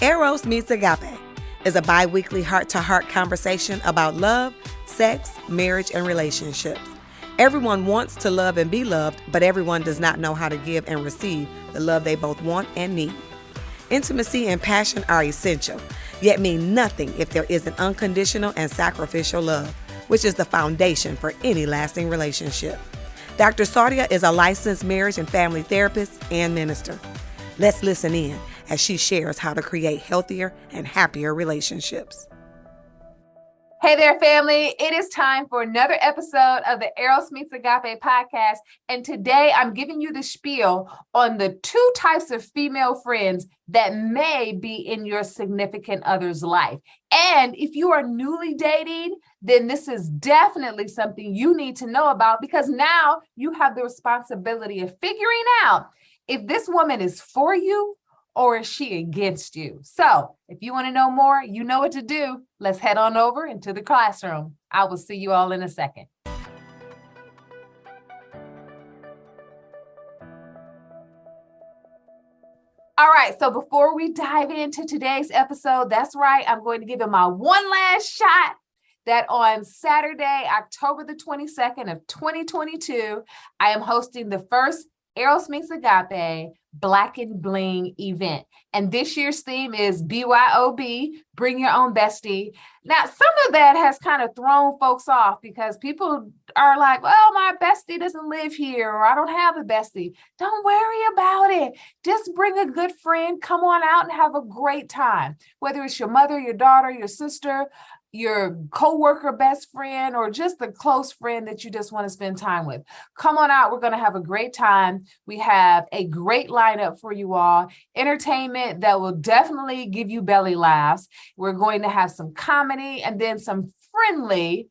Eros Meets Agape is a bi-weekly heart-to-heart conversation about love, sex, marriage, and relationships. Everyone wants to love and be loved, but everyone does not know how to give and receive the love they both want and need. Intimacy and passion are essential, yet mean nothing if there isn't unconditional and sacrificial love, which is the foundation for any lasting relationship. Dr. Saudia is a licensed marriage and family therapist and minister. Let's listen in as she shares how to create healthier and happier relationships. Hey there, family. It is time for another episode of the Eros Meets Agape podcast. And today I'm giving you the spiel on the two types of female friends that may be in your significant other's life. And if you are newly dating, then this is definitely something you need to know about, because now you have the responsibility of figuring out if this woman is for you or is she against you? So if you want to know more, you know what to do. Let's head on over into the classroom. I will see you all in a second. All right, so before we dive into today's episode, that's right, I'm going to give you my one last shot that on Saturday, October the 22nd of 2022, I am hosting the first Eros Meets Agape Black and Bling event. And this year's theme is BYOB, Bring Your Own Bestie. Now, some of that has kind of thrown folks off because people are like, well, my bestie doesn't live here, or I don't have a bestie. Don't worry about it. Just bring a good friend, come on out and have a great time. Whether it's your mother, your daughter, your sister, your coworker, best friend, or just a close friend that you just want to spend time with. Come on out. We're going to have a great time. We have a great lineup for you all. Entertainment that will definitely give you belly laughs. We're going to have some comedy and then some friendly,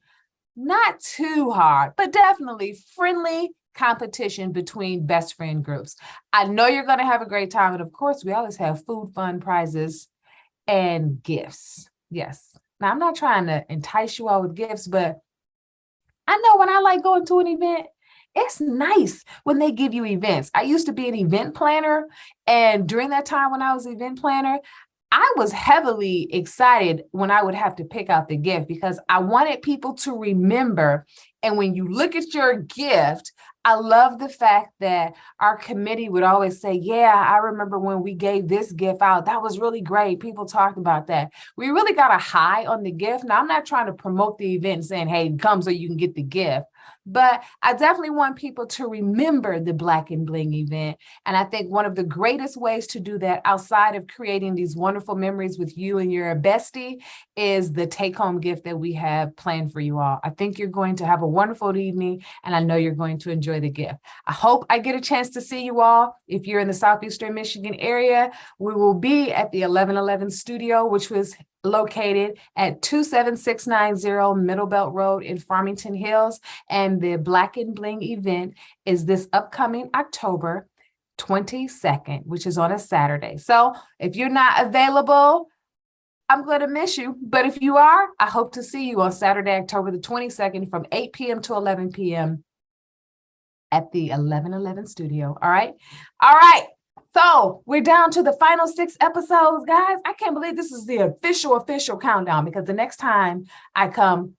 not too hard, but definitely friendly competition between best friend groups. I know you're going to have a great time. And of course, we always have food, fun, prizes, and gifts. Yes. Now, I'm not trying to entice you all with gifts, but I know when I like going to an event, it's nice when they give you events. I used to be an event planner, and during that time when I was an event planner, I was heavily excited when I would have to pick out the gift because I wanted people to remember. And when you look at your gift, I love the fact that our committee would always say, yeah, I remember when we gave this gift out. That was really great. People talked about that. We really got a high on the gift. Now, I'm not trying to promote the event and saying, hey, come so you can get the gift. But I definitely want people to remember the Black and Bling event. And I think one of the greatest ways to do that outside of creating these wonderful memories with you and your bestie is the take-home gift that we have planned for you all. I think you're going to have a wonderful evening, and I know you're going to enjoy the gift. I hope I get a chance to see you all. If you're in the Southeastern Michigan area, we will be at the 1111 studio, which was located at 27690 Middle Belt Road in Farmington Hills. And the Black and Bling event is this upcoming October 22nd, which is on a Saturday. So if you're not available, I'm going to miss you. But if you are, I hope to see you on Saturday, October the 22nd from 8 p.m. to 11 p.m. at the 1111 studio. All right. All right. So we're down to the final 6 episodes, guys. I can't believe this is the official countdown, because the next time I come,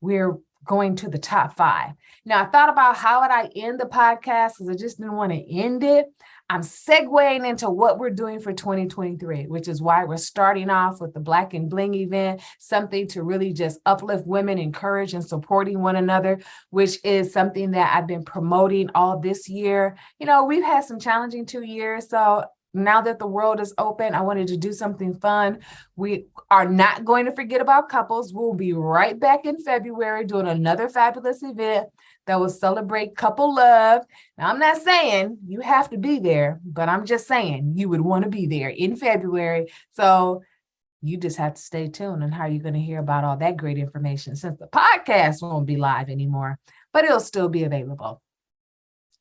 we're going to the top 5. Now, I thought about how would I end the podcast because I just didn't want to end it. I'm segueing into what we're doing for 2023, which is why we're starting off with the Black and Bling event, something to really just uplift women, encourage and supporting one another, which is something that I've been promoting all this year. You know, we've had some challenging 2 years, so now that the world is open, I wanted to do something fun. We are not going to forget about couples. We'll be right back in February doing another fabulous event that will celebrate couple love. Now, I'm not saying you have to be there, but I'm just saying you would want to be there in February. So you just have to stay tuned on how you're going to hear about all that great information, since the podcast won't be live anymore, but it'll still be available.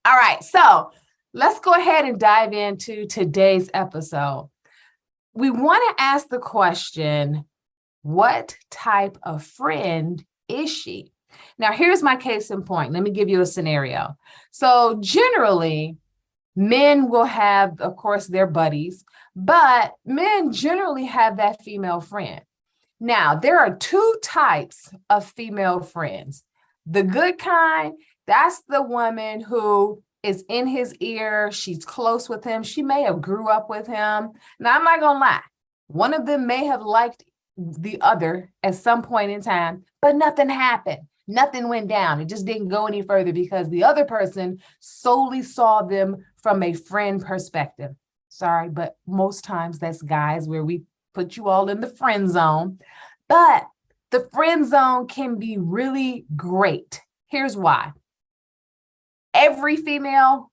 All right. So let's go ahead and dive into today's episode. We want to ask the question, what type of friend is she? Now, here's my case in point. Let me give you a scenario. So generally, men will have, of course, their buddies, But men generally have that female friend. Now, there are two types of female friends. The good kind, that's the woman who is in his ear. She's close with him. She may have grew up with him. Now, I'm not going to lie. One of them may have liked the other at some point in time, but nothing happened. Nothing went down. It just didn't go any further because the other person solely saw them from a friend perspective. Sorry, but most times that's guys where we put you all in the friend zone. But the friend zone can be really great. Here's why. Every female,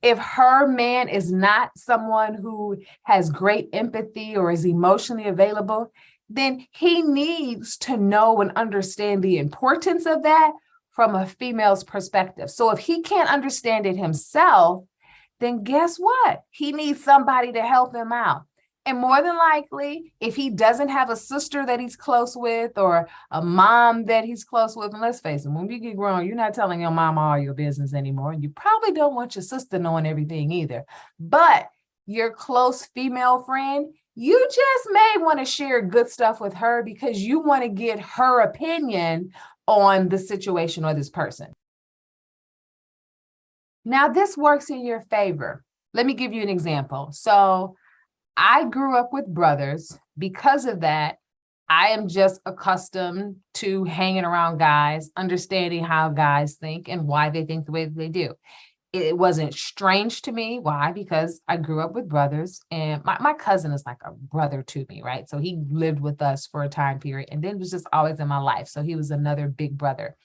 if her man is not someone who has great empathy or is emotionally available, then he needs to know and understand the importance of that from a female's perspective. So if he can't understand it himself, then guess what? He needs somebody to help him out. And more than likely, if he doesn't have a sister that he's close with or a mom that he's close with, and let's face it, when you get grown, you're not telling your mama all your business anymore. And you probably don't want your sister knowing everything either. But your close female friend, you just may want to share good stuff with her because you want to get her opinion on the situation or this person. Now, this works in your favor. Let me give you an example. So I grew up with brothers. Because of that, I am just accustomed to hanging around guys, understanding how guys think and why they think the way that they do. It wasn't strange to me. Why? Because I grew up with brothers and my cousin is like a brother to me, right? So he lived with us for a time period and then was just always in my life. So he was another big brother.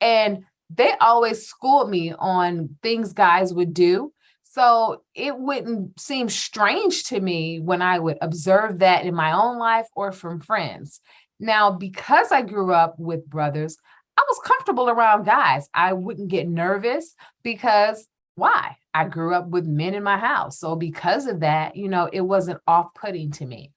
And they always schooled me on things guys would do. So it wouldn't seem strange to me when I would observe that in my own life or from friends. Now, because I grew up with brothers, I was comfortable around guys. I wouldn't get nervous because why? I grew up with men in my house. So because of that, it wasn't off-putting to me.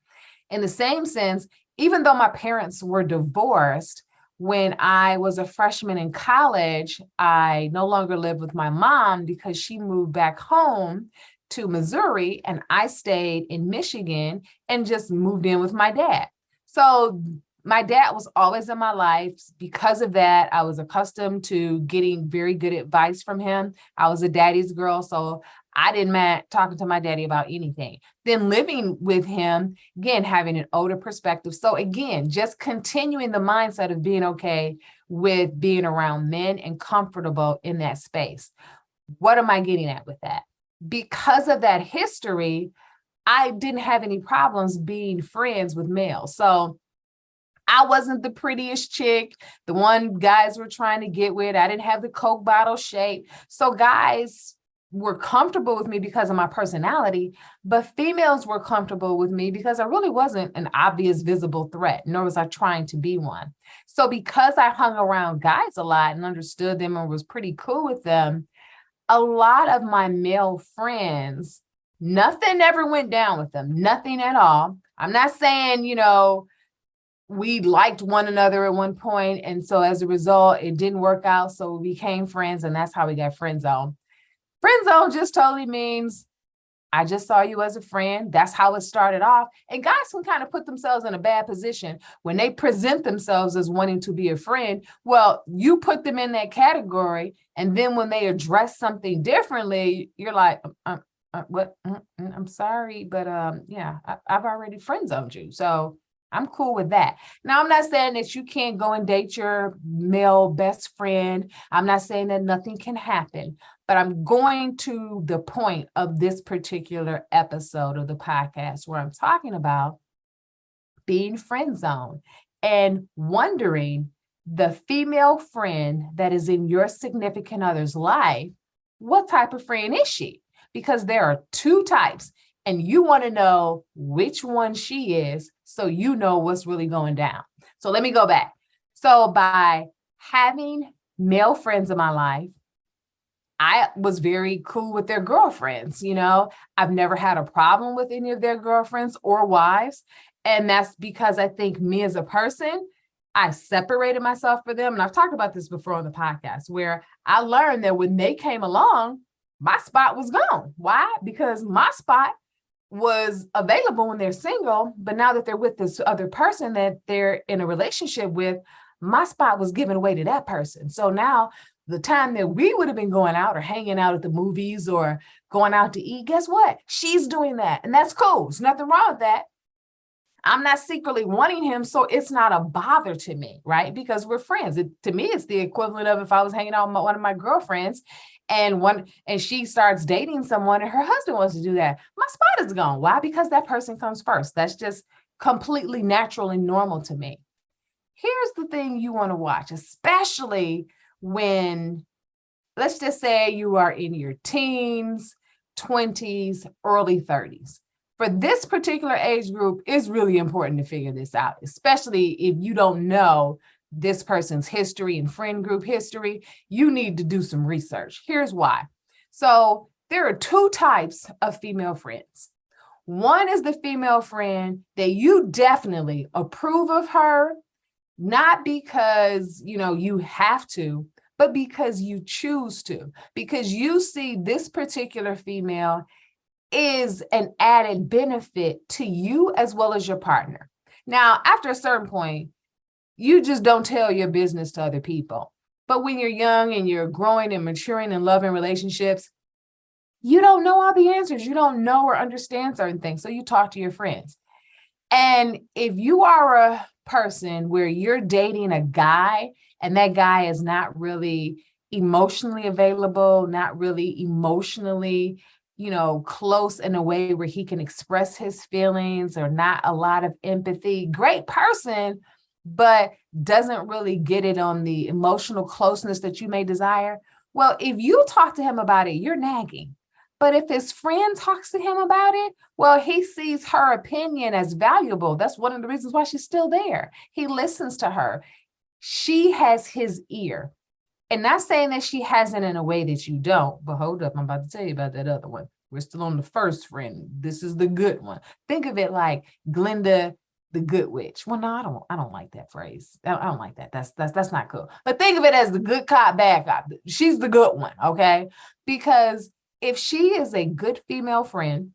In the same sense, even though my parents were divorced, when I was a freshman in college, I no longer lived with my mom because she moved back home to Missouri and I stayed in Michigan and just moved in with my dad. So my dad was always in my life. Because of that, I was accustomed to getting very good advice from him. I was a daddy's girl, so I didn't mind talking to my daddy about anything. Then living with him, again, having an older perspective. So again, just continuing the mindset of being okay with being around men and comfortable in that space. What am I getting at with that? Because of that history, I didn't have any problems being friends with males. So I wasn't the prettiest chick, the one guys were trying to get with. I didn't have the Coke bottle shape. So guys were comfortable with me because of my personality, but females were comfortable with me because I really wasn't an obvious visible threat, nor was I trying to be one. So because I hung around guys a lot and understood them and was pretty cool with them, a lot of my male friends, nothing ever went down with them, nothing at all. I'm not saying, we liked one another at one point, and so as a result, it didn't work out, so we became friends, and that's how we got friend zone. Friend zone just totally means I just saw you as a friend. That's how it started off. And guys can kind of put themselves in a bad position when they present themselves as wanting to be a friend. Well, you put them in that category, and then when they address something differently, you're like, what? I'm sorry, but I've already friend zoned you, so I'm cool with that. Now, I'm not saying that you can't go and date your male best friend. I'm not saying that nothing can happen, but I'm going to the point of this particular episode of the podcast where I'm talking about being friend zoned and wondering the female friend that is in your significant other's life, what type of friend is she? Because there are two types. And you want to know which one she is so you know what's really going down. So let me go back. So by having male friends in my life, I was very cool with their girlfriends. I've never had a problem with any of their girlfriends or wives. And that's because I think me as a person, I separated myself from them. And I've talked about this before on the podcast, where I learned that when they came along, my spot was gone. Why? Because my spot was available when they're single, but now that they're with this other person that they're in a relationship with, my spot was given away to that person. So now the time that we would have been going out or hanging out at the movies or going out to eat, guess what? She's doing that. And that's cool. There's nothing wrong with that. I'm not secretly wanting him, so it's not a bother to me, right? Because we're friends. To me, it's the equivalent of if I was hanging out with one of my girlfriends and she starts dating someone and her husband wants to do that. My spot is gone. Why? Because that person comes first. That's just completely natural and normal to me. Here's the thing you want to watch, especially when, let's just say you are in your teens, 20s, early 30s. For this particular age group, it's really important to figure this out, especially if you don't know this person's history and friend group history. You need to do some research. Here's why. So there are two types of female friends. One is the female friend that you definitely approve of her, not because, you have to, but because you choose to, because you see this particular female is an added benefit to you as well as your partner. Now, after a certain point, you just don't tell your business to other people. But when you're young and you're growing and maturing and loving relationships, you don't know all the answers. You don't know or understand certain things. So you talk to your friends. And if you are a person where you're dating a guy and that guy is not really emotionally available, not really emotionally close in a way where he can express his feelings or not a lot of empathy, great person, but doesn't really get it on the emotional closeness that you may desire. Well, if you talk to him about it, you're nagging. But if his friend talks to him about it, well, he sees her opinion as valuable. That's one of the reasons why she's still there. He listens to her. She has his ear. And not saying that she hasn't in a way that you don't, but hold up, I'm about to tell you about that other one. We're still on the first friend. This is the good one. Think of it like Glinda, the good witch. Well, no, I don't like that phrase. I don't like that. That's not cool. But think of it as the good cop, bad cop. She's the good one, okay? Because if she is a good female friend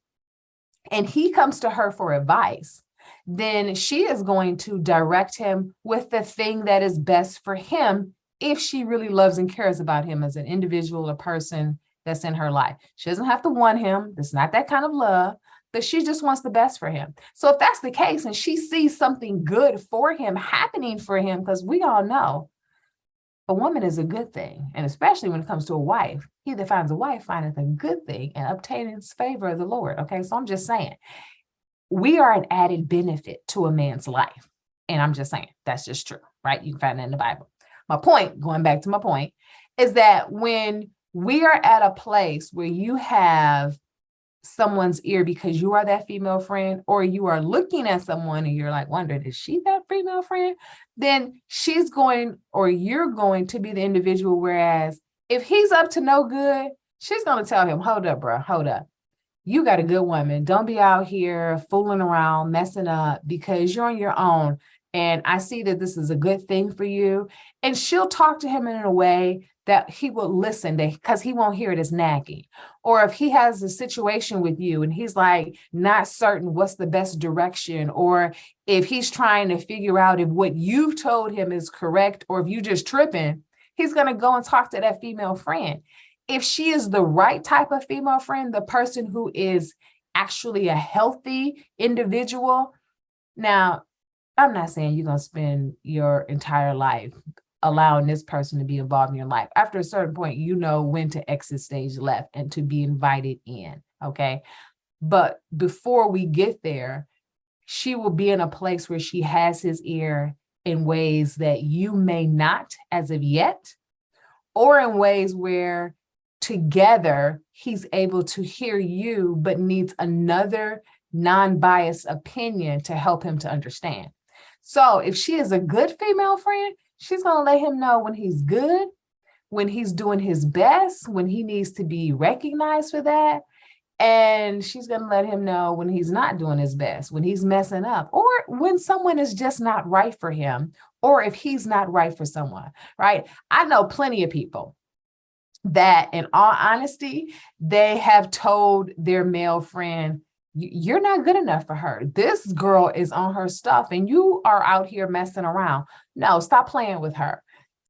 and he comes to her for advice, then she is going to direct him with the thing that is best for him if she really loves and cares about him as an individual or person that's in her life. She doesn't have to want him. It's not that kind of love, but she just wants the best for him. So if that's the case and she sees something good for him happening for him, because we all know a woman is a good thing, and especially when it comes to a wife, he that finds a wife findeth a good thing and obtaineth favor of the Lord. Okay, so I'm just saying, we are an added benefit to a man's life. And I'm just saying, that's just true, right? You can find that in the Bible. My point, going back to my point, is that when we are at a place where you have someone's ear because you are that female friend, or you are looking at someone and you're like, wondering, is she that female friend? Then she's going, or you're going to be the individual. Whereas if he's up to no good, she's going to tell him, hold up, bro, hold up. You got a good woman. Don't be out here fooling around, messing up because you're on your own. And I see that this is a good thing for you. And she'll talk to him in a way that he will listen to, because he won't hear it as nagging. Or if he has a situation with you and he's like not certain what's the best direction, or if he's trying to figure out if what you've told him is correct, or if you just tripping, he's going to go and talk to that female friend. If she is the right type of female friend, the person who is actually a healthy individual. Now, I'm not saying you're going to spend your entire life allowing this person to be involved in your life. After a certain point, you know when to exit stage left and to be invited in, okay? But before we get there, she will be in a place where she has his ear in ways that you may not as of yet, or in ways where together he's able to hear you, but needs another non-biased opinion to help him to understand. So if she is a good female friend, she's going to let him know when he's good, when he's doing his best, when he needs to be recognized for that. And she's going to let him know when he's not doing his best, when he's messing up, or when someone is just not right for him, or if he's not right for someone, right? I know plenty of people that, in all honesty, they have told their male friend, you're not good enough for her. This girl is on her stuff and you are out here messing around. No, stop playing with her.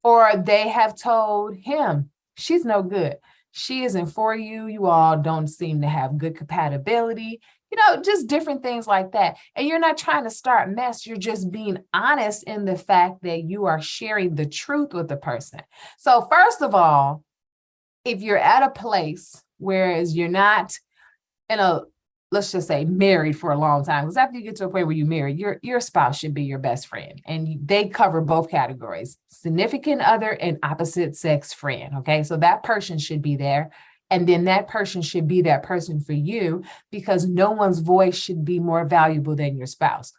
Or they have told him, she's no good. She isn't for you. You all don't seem to have good compatibility. Just different things like that. And you're not trying to start mess. You're just being honest in the fact that you are sharing the truth with the person. So first of all, if you're at a place whereas you're not in a, let's just say, married for a long time, because after you get to a point where you're married, your spouse should be your best friend. And they cover both categories, significant other and opposite sex friend. Okay. So that person should be there. And then that person should be that person for you, because no one's voice should be more valuable than your spouse.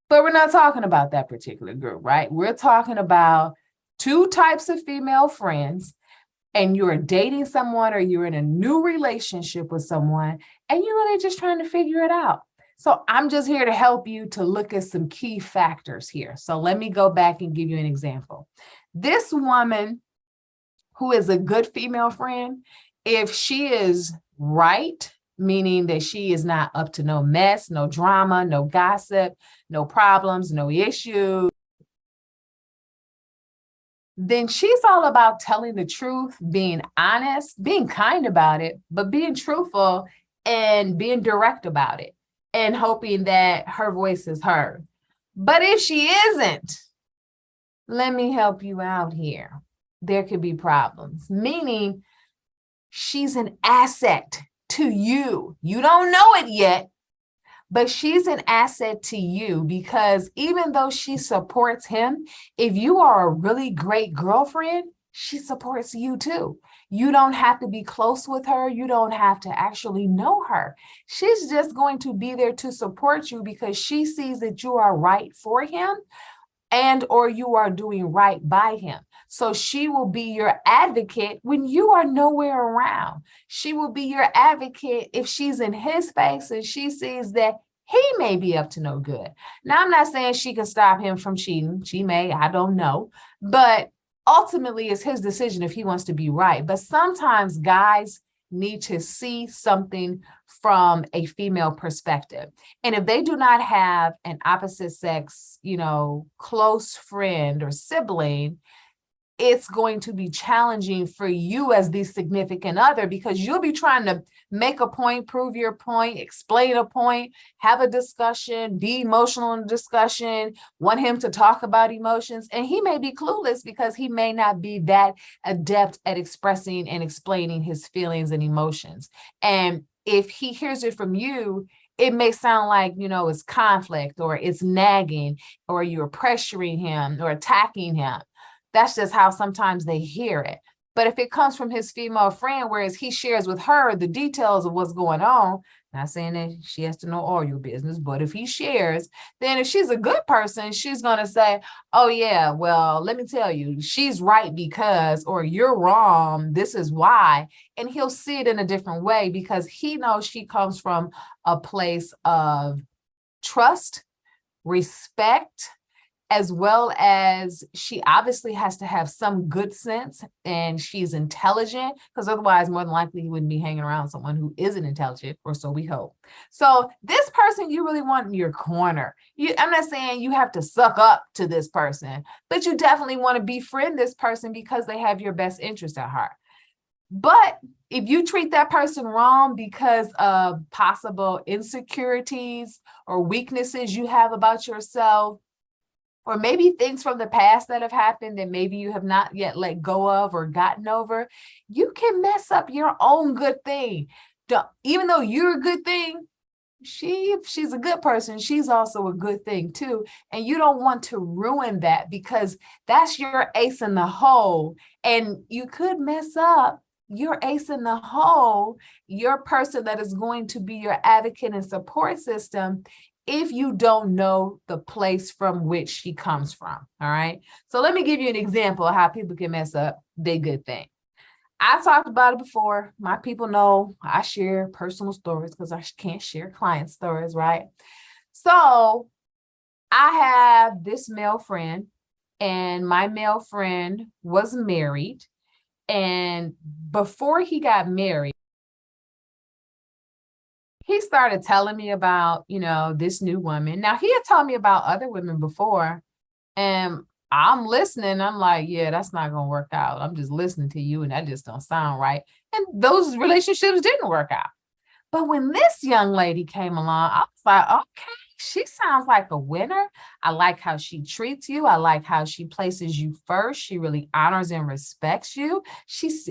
But we're not talking about that particular group, right? We're talking about two types of female friends, and you're dating someone or you're in a new relationship with someone and you're really just trying to figure it out. So I'm just here to help you to look at some key factors here. So let me go back and give you an example. This woman who is a good female friend, if she is right, meaning that she is not up to no mess, no drama, no gossip, no problems, no issues, then she's all about telling the truth, being honest, being kind about it, but being truthful and being direct about it and hoping that her voice is heard. But if she isn't, let me help you out here. There could be problems, meaning she's an asset to you. You don't know it yet, but she's an asset to you, because even though she supports him, if you are a really great girlfriend, she supports you too. You don't have to be close with her. You don't have to actually know her. She's just going to be there to support you because she sees that you are right for him and or you are doing right by him. So she will be your advocate when you are nowhere around. She will be your advocate if she's in his face and she sees that he may be up to no good. Now, I'm not saying she can stop him from cheating. She may, I don't know. But ultimately, it's his decision if he wants to be right. But sometimes guys need to see something from a female perspective. And if they do not have an opposite sex, close friend or sibling, it's going to be challenging for you as the significant other, because you'll be trying to make a point, prove your point, explain a point, have a discussion, be emotional in a discussion, want him to talk about emotions. And he may be clueless because he may not be that adept at expressing and explaining his feelings and emotions. And if he hears it from you, it may sound like, it's conflict or it's nagging or you're pressuring him or attacking him. That's just how sometimes they hear it. But if it comes from his female friend, whereas he shares with her the details of what's going on, not saying that she has to know all your business, but if he shares, then if she's a good person, she's going to say, oh yeah, well, let me tell you, she's right because, or you're wrong, this is why. And he'll see it in a different way because he knows she comes from a place of trust, respect, as well as she obviously has to have some good sense and she's intelligent, because otherwise more than likely he wouldn't be hanging around someone who isn't intelligent, or so we hope. So this person you really want in your corner. I'm not saying you have to suck up to this person, but you definitely want to befriend this person because they have your best interest at heart. But if you treat that person wrong because of possible insecurities or weaknesses you have about yourself, or maybe things from the past that have happened that maybe you have not yet let go of or gotten over, you can mess up your own good thing. Even though you're a good thing, if she's a good person, she's also a good thing too. And you don't want to ruin that because that's your ace in the hole. And you could mess up your ace in the hole, your person that is going to be your advocate and support system, if you don't know the place from which she comes from. All right. So let me give you an example of how people can mess up their good thing. I talked about it before. My people know I share personal stories because I can't share client stories, right? So I have this male friend, and my male friend was married. And before he got married, he started telling me about, this new woman. Now, he had told me about other women before, and I'm listening. I'm like, yeah, that's not going to work out. I'm just listening to you, and that just don't sound right. And those relationships didn't work out. But when this young lady came along, I was like, okay, she sounds like a winner. I like how she treats you. I like how she places you first. She really honors and respects you.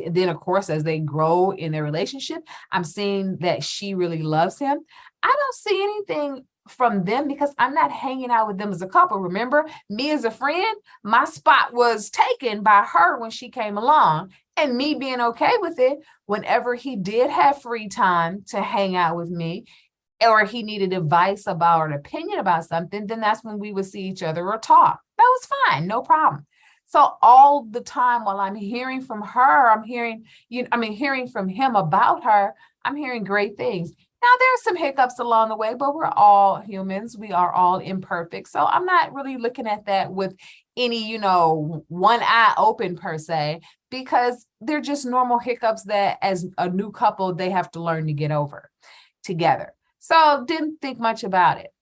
Then, of course, as they grow in their relationship, I'm seeing that she really loves him. I don't see anything from them because I'm not hanging out with them as a couple. Remember, me as a friend, my spot was taken by her when she came along, and me being okay with it. Whenever he did have free time to hang out with me, or he needed advice about or an opinion about something, then that's when we would see each other or talk. That was fine, no problem. So all the time while I'm hearing from her, I'm hearing from him about her, I'm hearing great things. Now, there's some hiccups along the way, but we're all humans. We are all imperfect. So I'm not really looking at that with any, one eye open per se, because they're just normal hiccups that as a new couple, they have to learn to get over together. So didn't think much about it.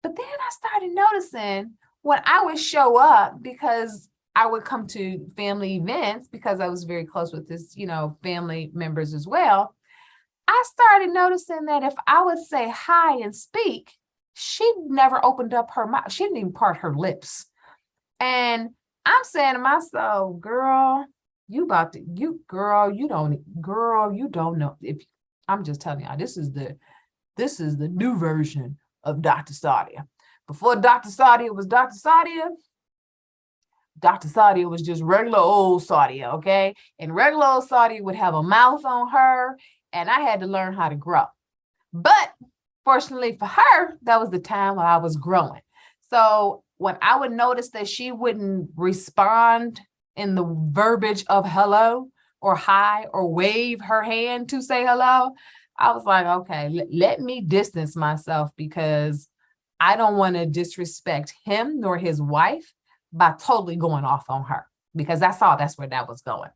But then I started noticing when I would show up, because I would come to family events because I was very close with this, family members as well. I started noticing that if I would say hi and speak, she never opened up her mouth. She didn't even part her lips. And I'm saying to myself, girl, you don't know. If I'm just telling you, this is the new version of Dr. Sadia. Before Dr. Sadia was Dr. Sadia, Dr. Sadia was just regular old Sadia, okay? And regular old Sadia would have a mouth on her, and I had to learn how to grow. But fortunately for her, that was the time when I was growing. So when I would notice that she wouldn't respond in the verbiage of hello or hi or wave her hand to say hello, I was like, okay, let me distance myself, because I don't want to disrespect him nor his wife by totally going off on her, because that's where that was going.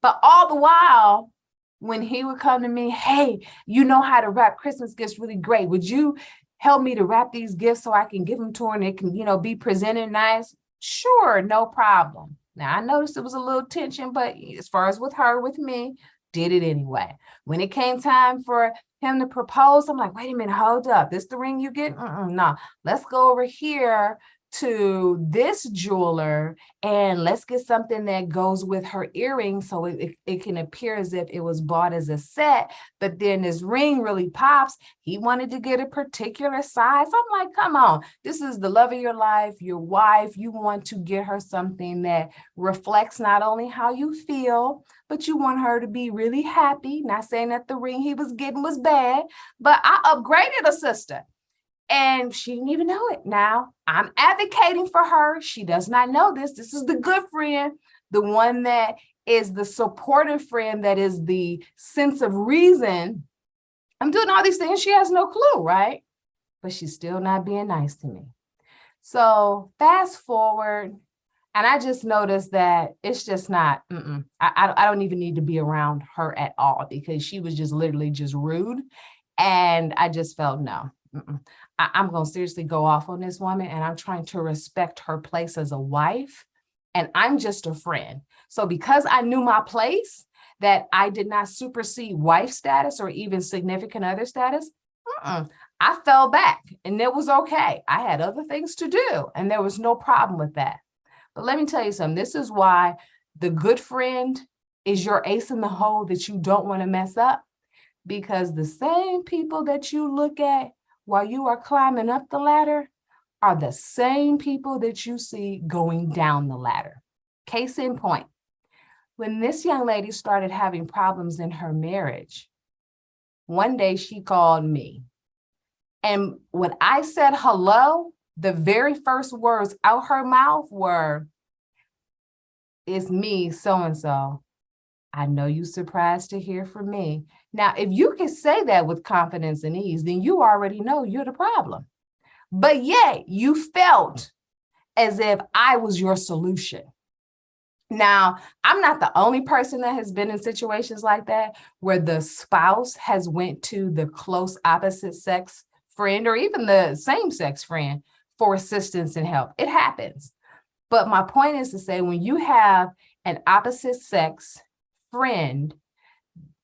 But all the while, when he would come to me, hey, you know how to wrap Christmas gifts really great. Would you help me to wrap these gifts so I can give them to her and it can, be presented nice? Sure, no problem. Now, I noticed it was a little tension, but as far as with her, with me, did it anyway. When it came time for him to propose, I'm like, wait a minute, hold up. This the ring you get? No, let's go over here to this jeweler and let's get something that goes with her earrings so it can appear as if it was bought as a set. But then this ring really pops. He wanted to get a particular size. I'm like, come on, this is the love of your life, your wife. You want to get her something that reflects not only how you feel, but you want her to be really happy. Not saying that the ring he was getting was bad, but I upgraded a sister. And she didn't even know it. Now, I'm advocating for her. She does not know this. This is the good friend, the one that is the supportive friend, that is the sense of reason. I'm doing all these things. She has no clue, right? But she's still not being nice to me. So fast forward, and I just noticed that it's just not, I don't even need to be around her at all, because she was just literally just rude. And I just felt, no. I'm going to seriously go off on this woman, and I'm trying to respect her place as a wife, and I'm just a friend. So because I knew my place, that I did not supersede wife status or even significant other status, I fell back, and it was okay. I had other things to do, and there was no problem with that. But let me tell you something. This is why the good friend is your ace in the hole that you don't want to mess up, because the same people that you look at while you are climbing up the ladder are the same people that you see going down the ladder. Case in point, when this young lady started having problems in her marriage, one day she called me. And when I said hello, the very first words out her mouth were, "It's me, so-and-so. I know you're surprised to hear from me." Now, if you can say that with confidence and ease, then you already know you're the problem. But yet you felt as if I was your solution. Now, I'm not the only person that has been in situations like that, where the spouse has went to the close opposite sex friend or even the same sex friend for assistance and help. It happens. But my point is to say, when you have an opposite sex friend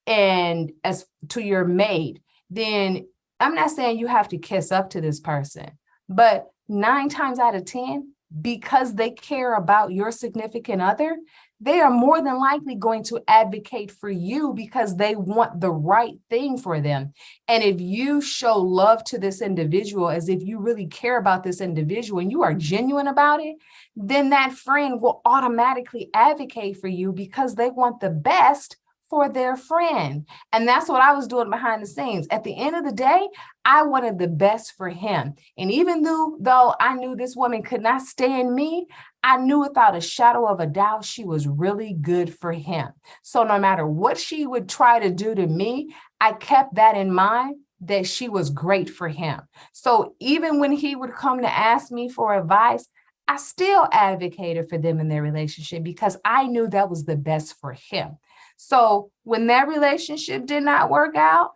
and as to your mate, then I'm not saying you have to kiss up to this person, but 9 times out of 10, because they care about your significant other, they are more than likely going to advocate for you because they want the right thing for them. And if you show love to this individual as if you really care about this individual and you are genuine about it, then that friend will automatically advocate for you because they want the best for their friend. And that's what I was doing behind the scenes. At the end of the day, I wanted the best for him. And even though I knew this woman could not stand me, I knew without a shadow of a doubt she was really good for him. So no matter what she would try to do to me, I kept that in mind, that she was great for him. So even when he would come to ask me for advice, I still advocated for them in their relationship because I knew that was the best for him. So when that relationship did not work out,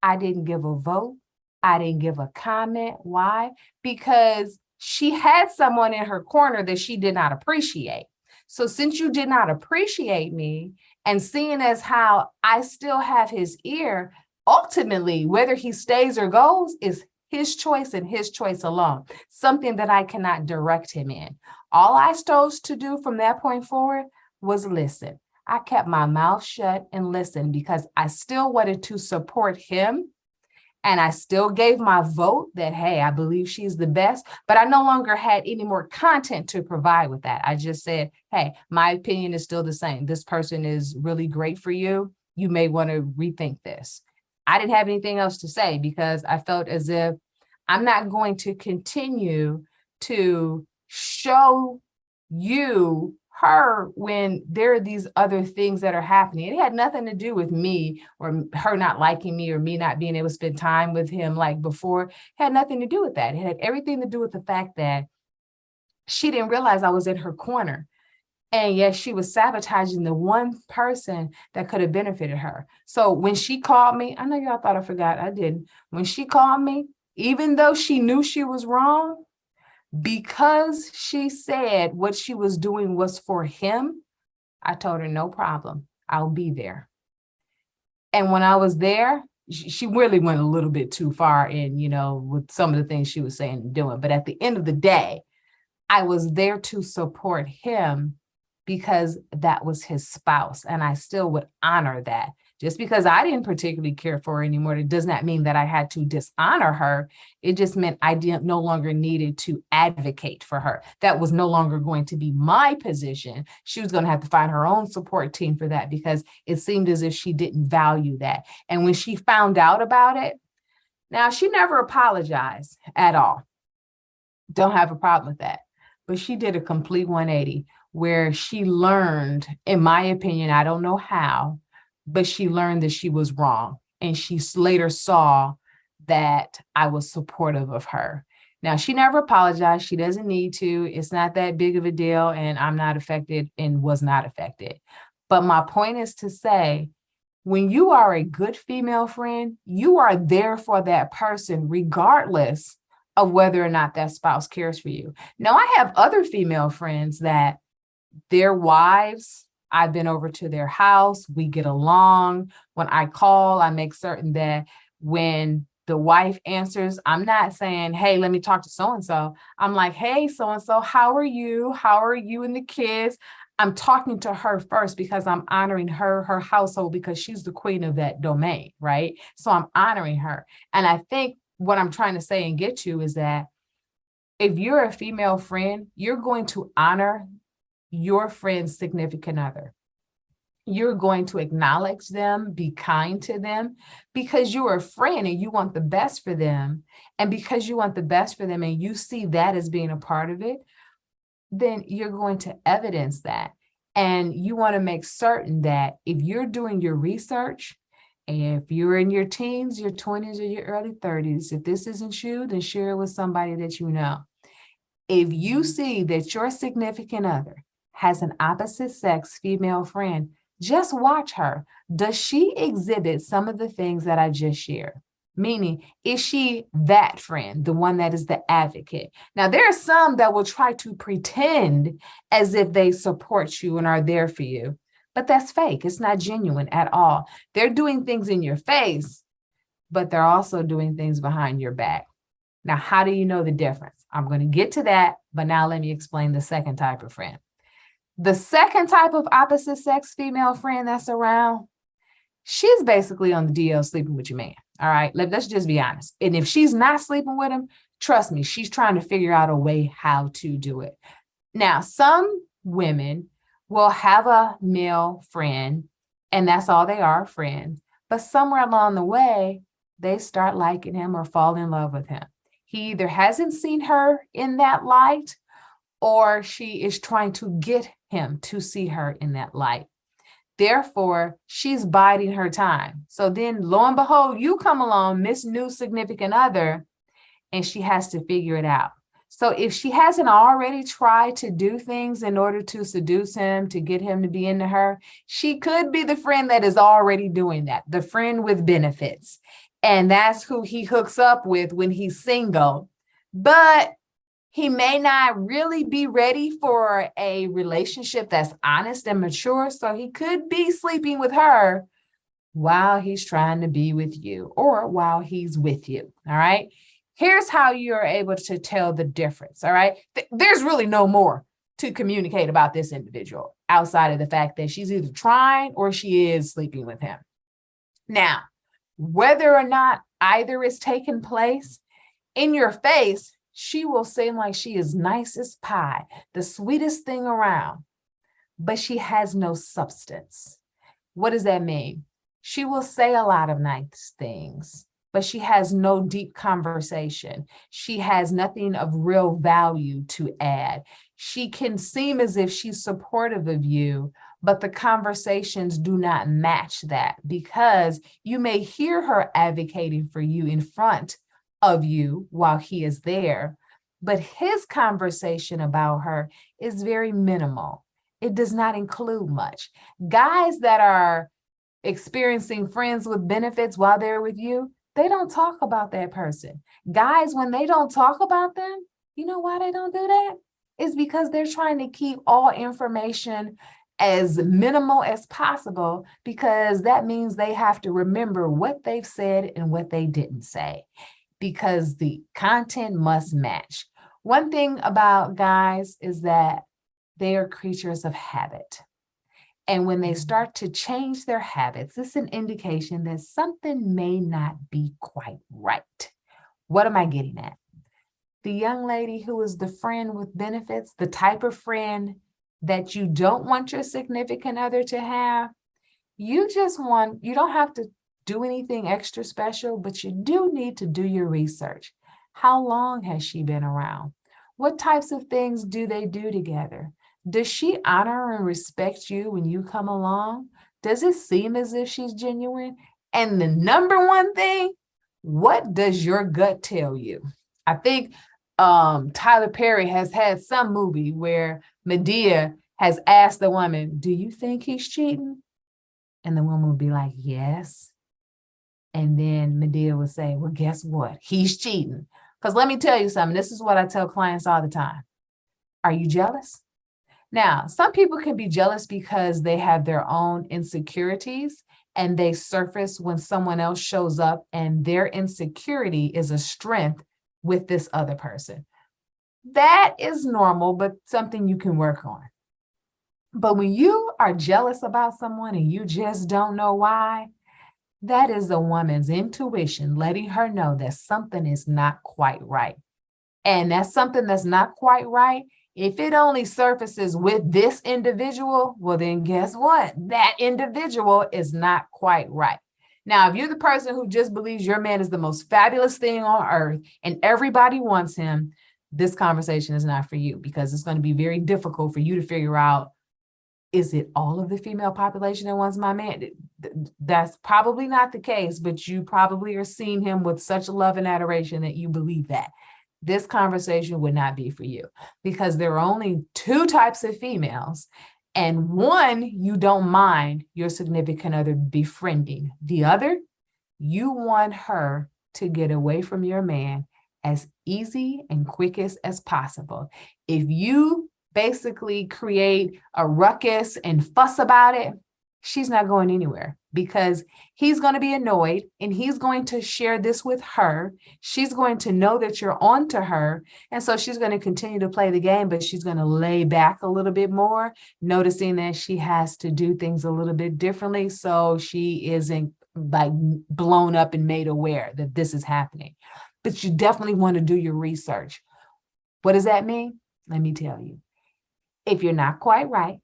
I didn't give a vote. I didn't give a comment. Why? Because she had someone in her corner that she did not appreciate. So since you did not appreciate me, and seeing as how I still have his ear, ultimately, whether he stays or goes is his choice and his choice alone, something that I cannot direct him in. All I chose to do from that point forward was listen. I kept my mouth shut and listened because I still wanted to support him. And I still gave my vote that, hey, I believe she's the best, but I no longer had any more content to provide with that. I just said, hey, my opinion is still the same. This person is really great for you. You may want to rethink this. I didn't have anything else to say because I felt as if I'm not going to continue to show you her when there are these other things that are happening. It had nothing to do with me or her not liking me or me not being able to spend time with him like before. It had nothing to do with that. It had everything to do with the fact that she didn't realize I was in her corner. And yet she was sabotaging the one person that could have benefited her. So when she called me, I know y'all thought I forgot, I didn't. When she called me, even though she knew she was wrong, because she said what she was doing was for him, I told her, no problem, I'll be there. And when I was there, she really went a little bit too far in, with some of the things she was saying and doing. But at the end of the day, I was there to support him because that was his spouse. And I still would honor that. Just because I didn't particularly care for her anymore, it does not mean that I had to dishonor her. It just meant I no longer needed to advocate for her. That was no longer going to be my position. She was going to have to find her own support team for that because it seemed as if she didn't value that. And when she found out about it, now she never apologized at all. Don't have a problem with that. But she did a complete 180 where she learned, in my opinion, I don't know how, but she learned that she was wrong. And she later saw that I was supportive of her. Now, she never apologized. She doesn't need to. It's not that big of a deal. And I'm not affected and was not affected. But my point is to say, when you are a good female friend, you are there for that person, regardless of whether or not that spouse cares for you. Now, I have other female friends that their wives, I've been over to their house, we get along. When I call, I make certain that when the wife answers, I'm not saying, hey, let me talk to so-and-so. I'm like, hey, so-and-so, how are you? How are you and the kids? I'm talking to her first because I'm honoring her household, because she's the queen of that domain, right? So I'm honoring her. And I think what I'm trying to say and get to is that if you're a female friend, you're going to honor your friend's significant other. You're going to acknowledge them, be kind to them, because you're a friend and you want the best for them. And because you want the best for them and you see that as being a part of it, then you're going to evidence that. And you want to make certain that if you're doing your research, and if you're in your teens, your 20s, or your early 30s, if this isn't you, then share it with somebody that you know. If you see that your significant other has an opposite sex female friend, just watch her. Does she exhibit some of the things that I just shared? Meaning, is she that friend, the one that is the advocate? Now, there are some that will try to pretend as if they support you and are there for you, but that's fake. It's not genuine at all. They're doing things in your face, but they're also doing things behind your back. Now, how do you know the difference? I'm going to get to that, but now let me explain the second type of friend. The second type of opposite sex female friend that's around, she's basically on the DL sleeping with your man. All right, let's just be honest. And if she's not sleeping with him, trust me, she's trying to figure out a way how to do it. Now, some women will have a male friend, and that's all they are, friends. But somewhere along the way, they start liking him or fall in love with him. He either hasn't seen her in that light, or she is trying to get him to see her in that light. Therefore, she's biding her time. So then, lo and behold, you come along, Miss New Significant Other, and she has to figure it out. So if she hasn't already tried to do things in order to seduce him, to get him to be into her, she could be the friend that is already doing that, the friend with benefits. And that's who he hooks up with when he's single. But he may not really be ready for a relationship that's honest and mature. So he could be sleeping with her while he's trying to be with you or while he's with you. All right. Here's how you're able to tell the difference. All right. There's really no more to communicate about this individual outside of the fact that she's either trying or she is sleeping with him. Now, whether or not either is taking place, in your face, she will seem like she is nice as pie, the sweetest thing around, but she has no substance. What does that mean? She will say a lot of nice things, but she has no deep conversation. She has nothing of real value to add. She can seem as if she's supportive of you, but the conversations do not match that, because you may hear her advocating for you in front of you while he is there, but his conversation about her is very minimal. It does not include much. Guys that are experiencing friends with benefits while they're with you, they don't talk about that person. Guys, when they don't talk about them, you know why they don't do that? It's because they're trying to keep all information as minimal as possible, because that means they have to remember what they've said and what they didn't say, because the content must match. One thing about guys is that they are creatures of habit. And when they start to change their habits, it's an indication that something may not be quite right. What am I getting at? The young lady who is the friend with benefits, the type of friend that you don't want your significant other to have, you don't have to do anything extra special, but you do need to do your research. How long has she been around? What types of things do they do together? Does she honor and respect you when you come along? Does it seem as if she's genuine? And the number one thing, what does your gut tell you? I think Tyler Perry has had some movie where Medea has asked the woman, do you think he's cheating? And the woman would be like, yes. And then Medea would say, well, guess what? He's cheating. Because let me tell you something. This is what I tell clients all the time. Are you jealous? Now, some people can be jealous because they have their own insecurities and they surface when someone else shows up, and their insecurity is a strength with this other person. That is normal, but something you can work on. But when you are jealous about someone and you just don't know why, that is a woman's intuition letting her know that something is not quite right. And that's something that's not quite right. If it only surfaces with this individual, well, then guess what? That individual is not quite right. Now, if you're the person who just believes your man is the most fabulous thing on earth and everybody wants him, this conversation is not for you, because it's going to be very difficult for you to figure out, is it all of the female population that wants my man? That's probably not the case, but you probably are seeing him with such love and adoration that you believe that. this conversation would not be for you, because there are only two types of females. And one, you don't mind your significant other befriending. The other, you want her to get away from your man as easy and quickest as possible. If you basically create a ruckus and fuss about it, she's not going anywhere, because he's going to be annoyed and he's going to share this with her. She's going to know that you're on to her. And so she's going to continue to play the game, but she's going to lay back a little bit more, noticing that she has to do things a little bit differently. So she isn't like blown up and made aware that this is happening. But you definitely want to do your research. What does that mean? Let me tell you. If you're not quite right,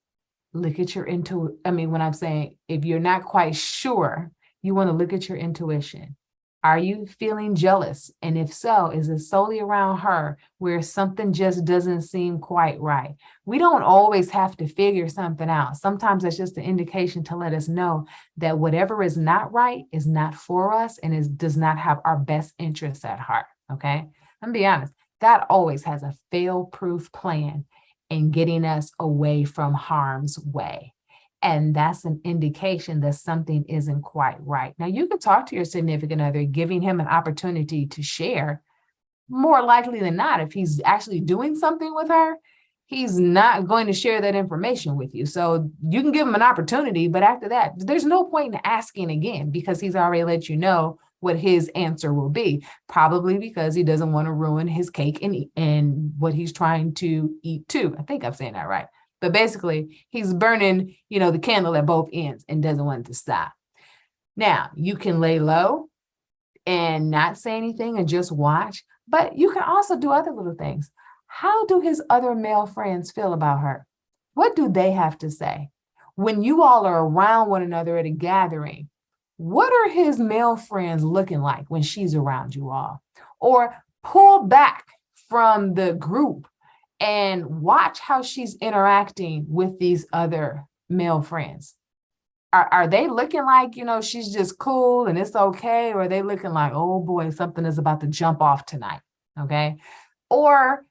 look at your when I'm saying if you're not quite sure, you want to look at your intuition. Are you feeling jealous? And if so, is it solely around her where something just doesn't seem quite right? We don't always have to figure something out. Sometimes it's just an indication to let us know that whatever is not right is not for us and does not have our best interests at heart. Okay? I'm be honest. God always has a fail-proof plan in getting us away from harm's way. And that's an indication that something isn't quite right. Now, you can talk to your significant other, giving him an opportunity to share. More likely than not, if he's actually doing something with her, he's not going to share that information with you. So you can give him an opportunity, but after that, there's no point in asking again, because he's already let you know what his answer will be, probably because he doesn't want to ruin his cake and what he's trying to eat too. I think I'm saying that right. But basically, he's burning, the candle at both ends and doesn't want it to stop. Now, you can lay low and not say anything and just watch, but you can also do other little things. How do his other male friends feel about her? What do they have to say? When you all are around one another at a gathering, what are his male friends looking like when she's around you all? Or pull back from the group and watch how she's interacting with these other male friends. Are they looking like, she's just cool and it's okay? Or are they looking like, oh boy, something is about to jump off tonight, okay? Or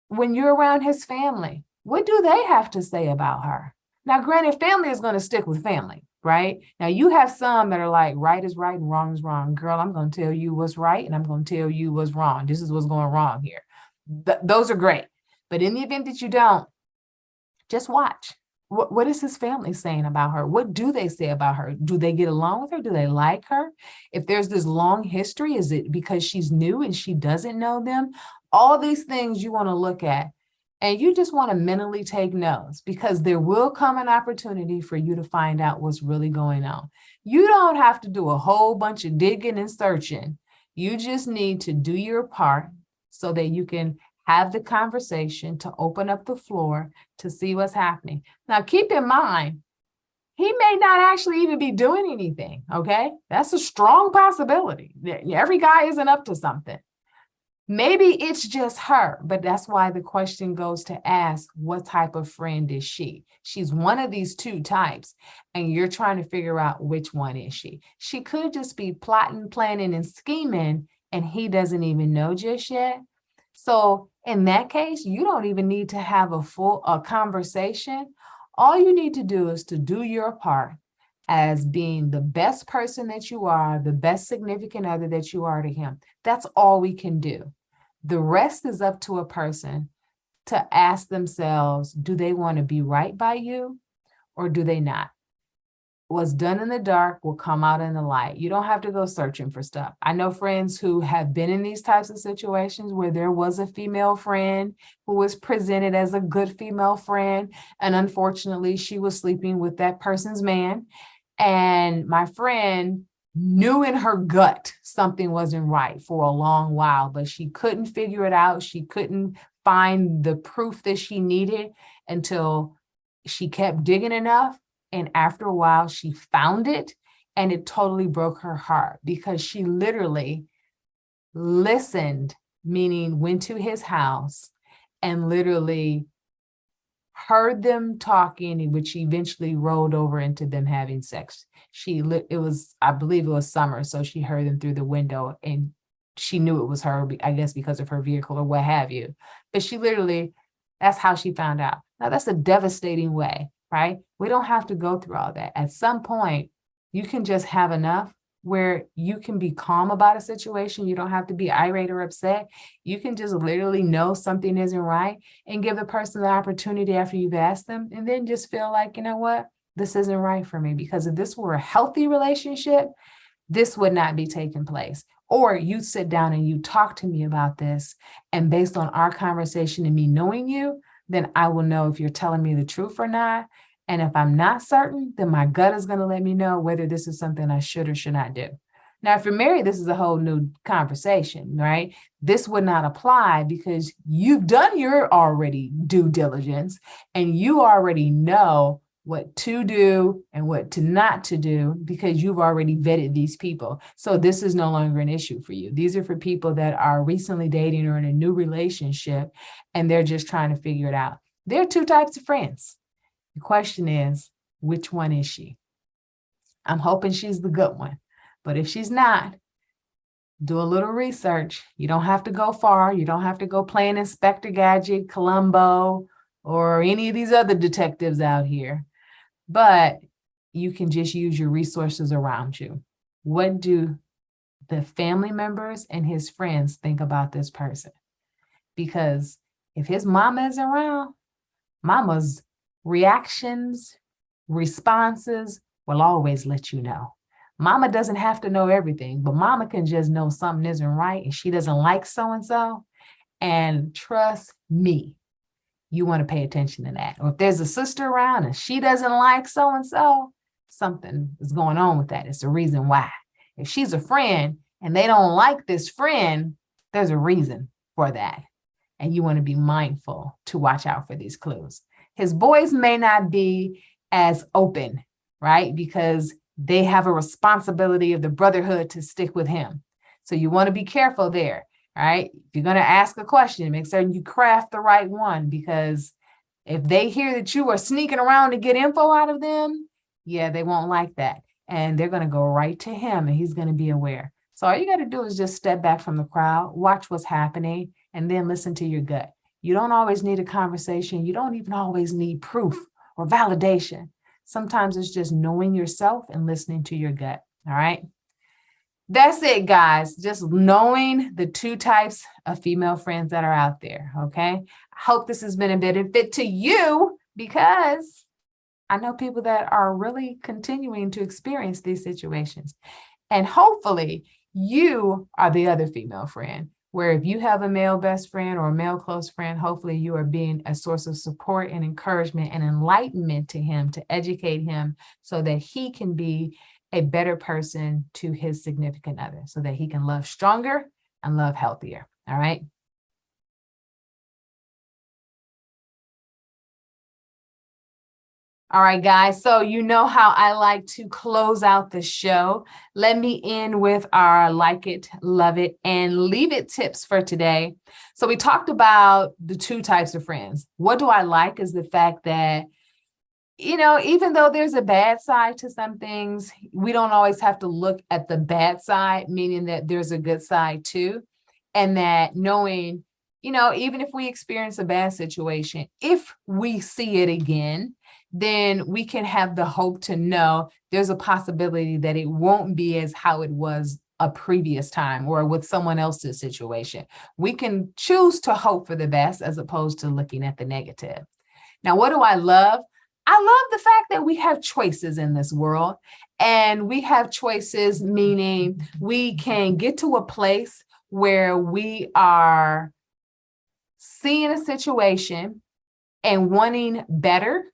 when you're around his family, what do they have to say about her? Now, granted, family is going to stick with family, right? Now, you have some that are like, right is right and wrong is wrong. Girl, I'm going to tell you what's right and I'm going to tell you what's wrong. This is what's going wrong here. Those are great. But in the event that you don't, just watch. What is his family saying about her? What do they say about her? Do they get along with her? Do they like her? If there's this long history, is it because she's new and she doesn't know them? All these things you want to look at. And you just want to mentally take notes, because there will come an opportunity for you to find out what's really going on. You don't have to do a whole bunch of digging and searching. You just need to do your part so that you can have the conversation, to open up the floor to see what's happening. Now, keep in mind, he may not actually even be doing anything, okay? That's a strong possibility. Every guy isn't up to something. Maybe it's just her, but that's why the question goes to ask, what type of friend is she? She's one of these two types, and you're trying to figure out which one is she. She could just be plotting, planning, and scheming, and he doesn't even know just yet. So in that case, you don't even need to have a conversation. All you need to do is to do your part as being the best person that you are, the best significant other that you are to him. That's all we can do. The rest is up to a person to ask themselves, do they want to be right by you or do they not? What's done in the dark will come out in the light. You don't have to go searching for stuff. I know friends who have been in these types of situations where there was a female friend who was presented as a good female friend, and unfortunately she was sleeping with that person's man. And my friend knew in her gut something wasn't right for a long while, but she couldn't figure it out. She couldn't find the proof that she needed until she kept digging enough. And after a while, she found it, and it totally broke her heart, because she literally listened, meaning went to his house and literally heard them talking, which eventually rolled over into them having sex. I believe it was summer, so she heard them through the window, and she knew it was her, I guess, because of her vehicle or what have you. But she literally, that's how she found out. Now, that's a devastating way, right? We don't have to go through all that. At some point, you can just have enough where you can be calm about a situation. You don't have to be irate or upset. You can just literally know something isn't right and give the person the opportunity after you've asked them, and then just feel like, you know what, this isn't right for me. Because if this were a healthy relationship, this would not be taking place. Or you sit down and you talk to me about this, and based on our conversation and me knowing you, then I will know if you're telling me the truth or not. And if I'm not certain, then my gut is going to let me know whether this is something I should or should not do. Now, if you're married, this is a whole new conversation, right? This would not apply because you've done your already due diligence and you already know what to do and what to not to do because you've already vetted these people. So this is no longer an issue for you. These are for people that are recently dating or in a new relationship, and they're just trying to figure it out. There are two types of friends. The question is, which one is she? I'm hoping she's the good one. But if she's not, do a little research. You don't have to go far. You don't have to go playing Inspector Gadget, Columbo, or any of these other detectives out here. But you can just use your resources around you. What do the family members and his friends think about this person? Because if his mama is around, mama's reactions, responses will always let you know. Mama doesn't have to know everything, but mama can just know something isn't right and she doesn't like so-and-so. And trust me, you want to pay attention to that. Or if there's a sister around and she doesn't like so-and-so, something is going on with that. It's a reason why. If she's a friend and they don't like this friend, there's a reason for that. And you want to be mindful to watch out for these clues. His boys may not be as open, right? Because they have a responsibility of the brotherhood to stick with him. So you want to be careful there, right? If you're going to ask a question, make certain you craft the right one, because if they hear that you are sneaking around to get info out of them, yeah, they won't like that. And they're going to go right to him and he's going to be aware. So all you got to do is just step back from the crowd, watch what's happening, and then listen to your gut. You don't always need a conversation. You don't even always need proof or validation. Sometimes it's just knowing yourself and listening to your gut. All right. That's it, guys. Just knowing the two types of female friends that are out there. Okay. I hope this has been a benefit to you, because I know people that are really continuing to experience these situations. And hopefully you are the other female friend, where if you have a male best friend or a male close friend, hopefully you are being a source of support and encouragement and enlightenment to him, to educate him so that he can be a better person to his significant other, so that he can love stronger and love healthier. All right. All right, guys. So you know how I like to close out the show. Let me end with our like it, love it, and leave it tips for today. So we talked about the two types of friends. What do I like is the fact that, you know, even though there's a bad side to some things, we don't always have to look at the bad side, meaning that there's a good side too. And that knowing, you know, even if we experience a bad situation, if we see it again, then we can have the hope to know there's a possibility that it won't be as how it was a previous time or with someone else's situation. We can choose to hope for the best as opposed to looking at the negative. Now, what do I love? I love the fact that we have choices in this world, and we have choices, meaning we can get to a place where we are seeing a situation and wanting better,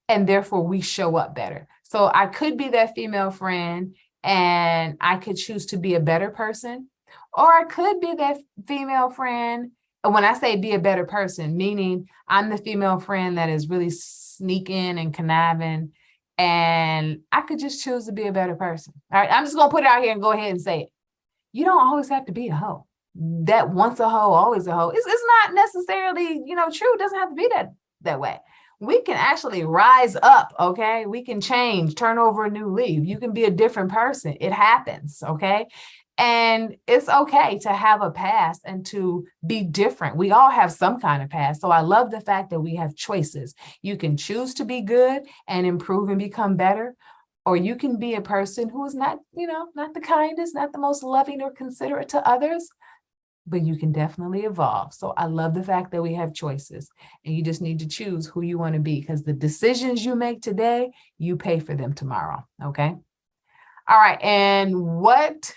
and therefore we show up better. So I could be that female friend and I could choose to be a better person, or I could be that female friend. And when I say be a better person, meaning I'm the female friend that is really sneaking and conniving, and I could just choose to be a better person. All right. I'm just going to put it out here and go ahead and say it. You don't always have to be a hoe. That once a hoe, always a hoe. It's not necessarily, true. It doesn't have to be that way. We can actually rise up, okay? We can change, turn over a new leaf. You can be a different person. It happens, okay? And it's okay to have a past and to be different. We all have some kind of past. So I love the fact that we have choices. You can choose to be good and improve and become better, or you can be a person who is not, not the kindest, not the most loving or considerate to others, but you can definitely evolve. So I love the fact that we have choices, and you just need to choose who you want to be, because the decisions you make today, you pay for them tomorrow. Okay. All right. And what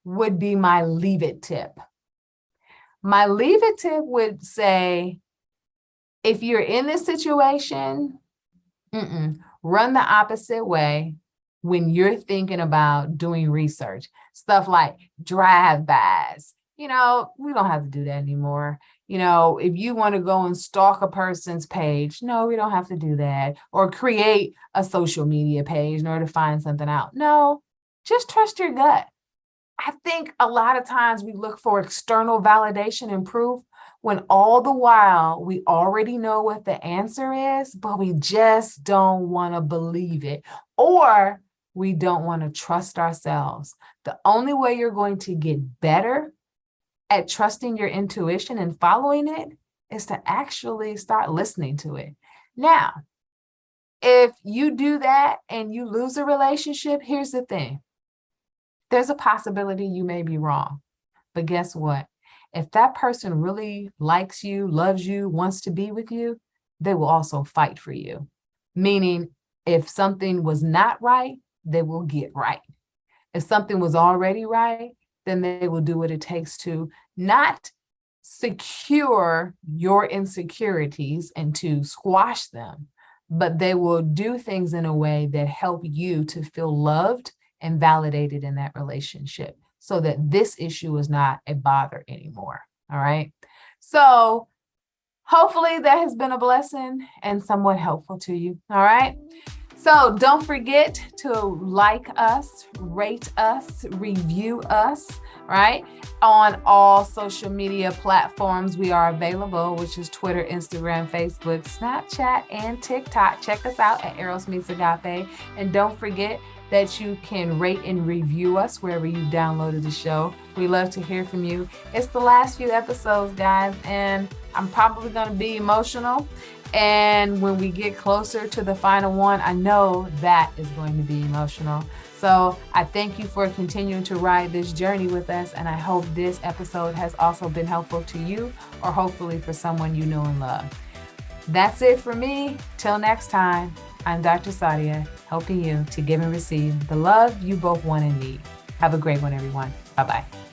would be my leave it tip? My leave it tip would say, if you're in this situation, run the opposite way when you're thinking about doing research. Stuff like drive-bys. We don't have to do that anymore. If you want to go and stalk a person's page, no, we don't have to do that. Or create a social media page in order to find something out. No, just trust your gut. I think a lot of times we look for external validation and proof when all the while we already know what the answer is, but we just don't want to believe it, or we don't want to trust ourselves. The only way you're going to get better at trusting your intuition and following it is to actually start listening to it. Now, if you do that and you lose a relationship, here's the thing. There's a possibility you may be wrong, but guess what? If that person really likes you, loves you, wants to be with you, they will also fight for you. Meaning, if something was not right, they will get right. If something was already right, then they will do what it takes to not secure your insecurities and to squash them, but they will do things in a way that help you to feel loved and validated in that relationship, so that this issue is not a bother anymore. All right. So hopefully that has been a blessing and somewhat helpful to you. All right. So don't forget to like us, rate us, review us, right? On all social media platforms, we are available, which is Twitter, Instagram, Facebook, Snapchat, and TikTok. Check us out at Eros Meets Agape. And don't forget that you can rate and review us wherever you downloaded the show. We love to hear from you. It's the last few episodes, guys, and I'm probably going to be emotional. And when we get closer to the final one, I know that is going to be emotional. So I thank you for continuing to ride this journey with us. And I hope this episode has also been helpful to you, or hopefully for someone you know and love. That's it for me. Till next time, I'm Dr. Sadia, helping you to give and receive the love you both want and need. Have a great one, everyone. Bye-bye.